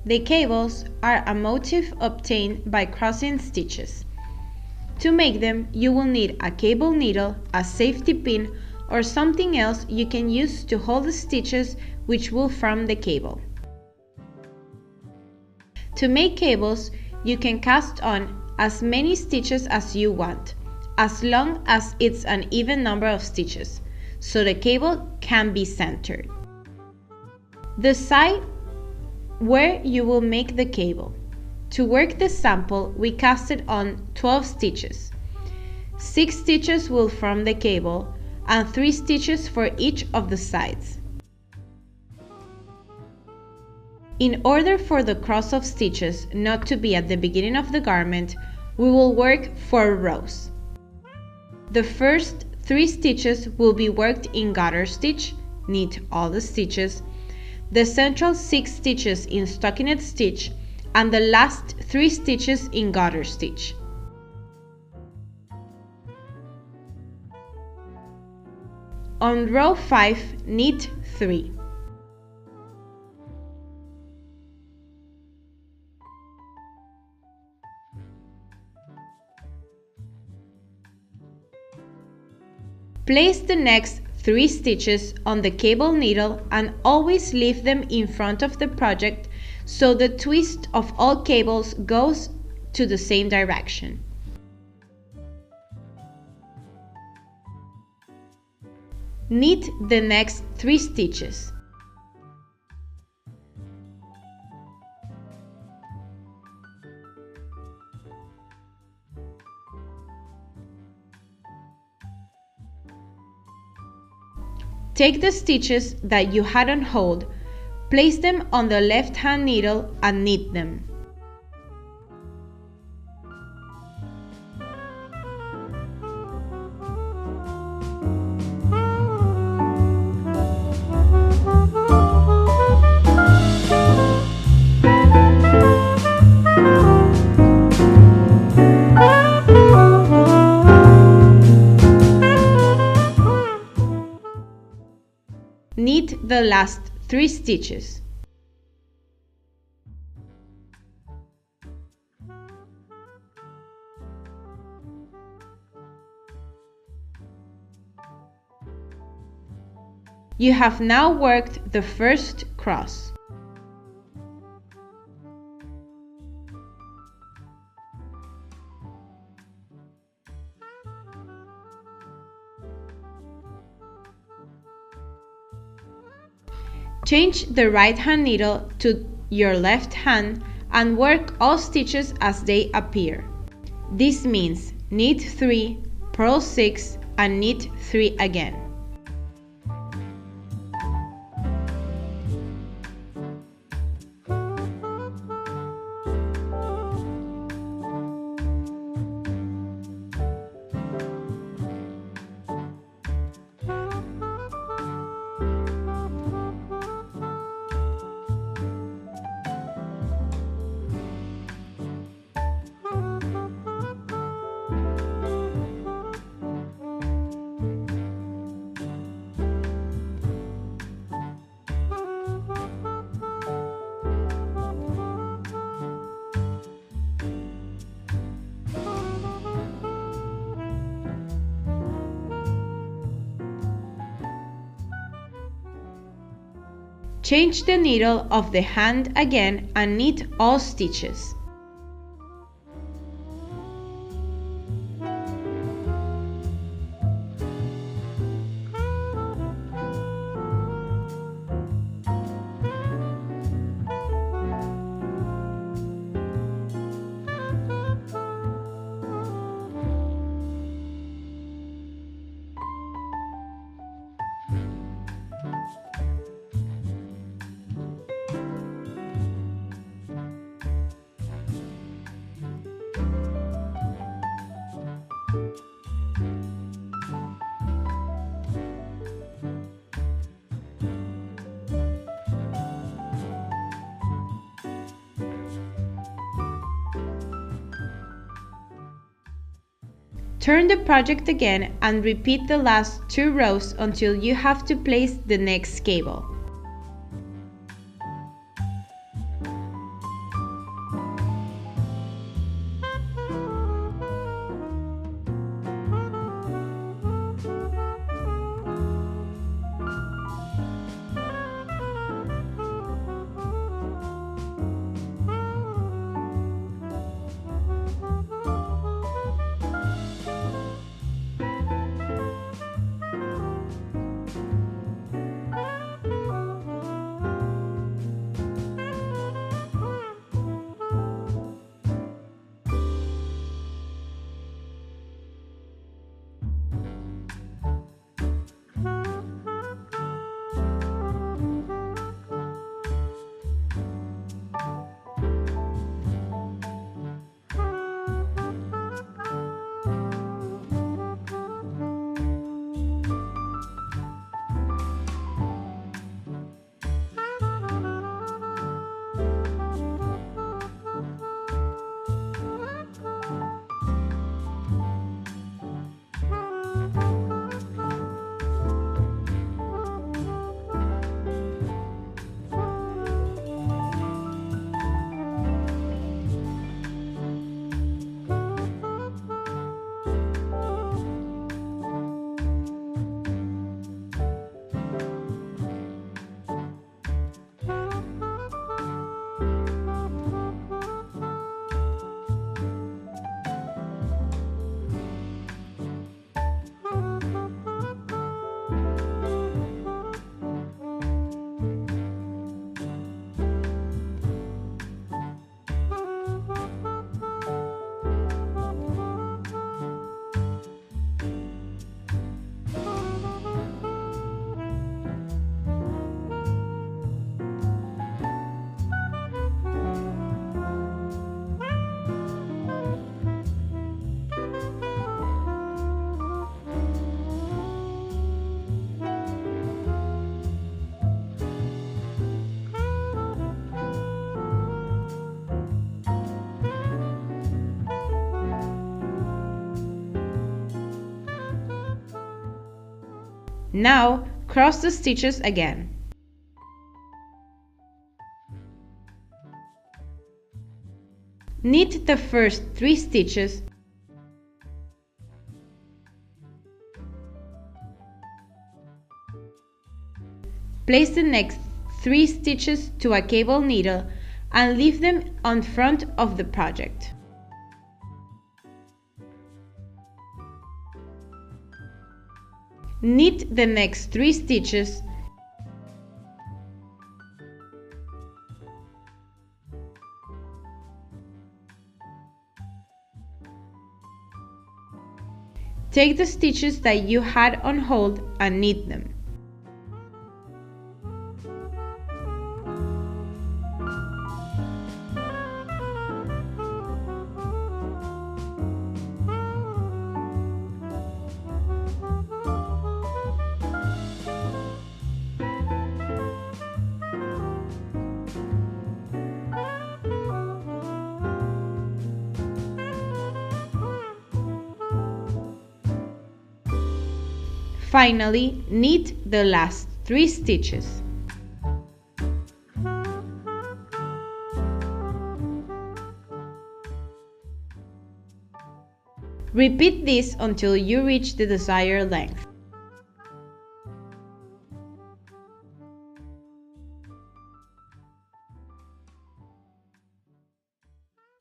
The cables are a motif obtained by crossing stitches. To make them, you will need a cable needle, a safety pin, or something else you can use to hold the stitches which will form the cable. To make cables, you can cast on as many stitches as you want, as long as it's an even number of stitches, so the cable can be centered. The side where you will make the cable. To work the sample, we casted on 12 stitches. 6 stitches will form the cable, and 3 stitches for each of the sides. In order for the cross of stitches not to be at the beginning of the garment, we will work 4 rows. The first 3 stitches will be worked in garter stitch, knit all the stitches, the central 6 stitches in stockinette stitch, and the last 3 stitches in garter stitch. On row 5, knit 3. Place the next 3 stitches on the cable needle and always leave them in front of the project so the twist of all cables goes to the same direction. Knit the next 3 stitches. Take the stitches that you had on hold, place them on the left-hand needle and knit them. Knit the last 3 stitches. You have now worked the first cross. Change the right hand needle to your left hand and work all stitches as they appear. This means knit 3, purl 6, and knit 3 again. Change the needle of the hand again and knit all stitches. Turn the project again and repeat the last 2 rows until you have to place the next cable. Now, cross the stitches again. Knit the first 3 stitches. Place the next 3 stitches to a cable needle and leave them on front of the project. Knit the next 3 stitches. Take the stitches that you had on hold and knit them. Finally, knit the last 3 stitches. Repeat this until you reach the desired length.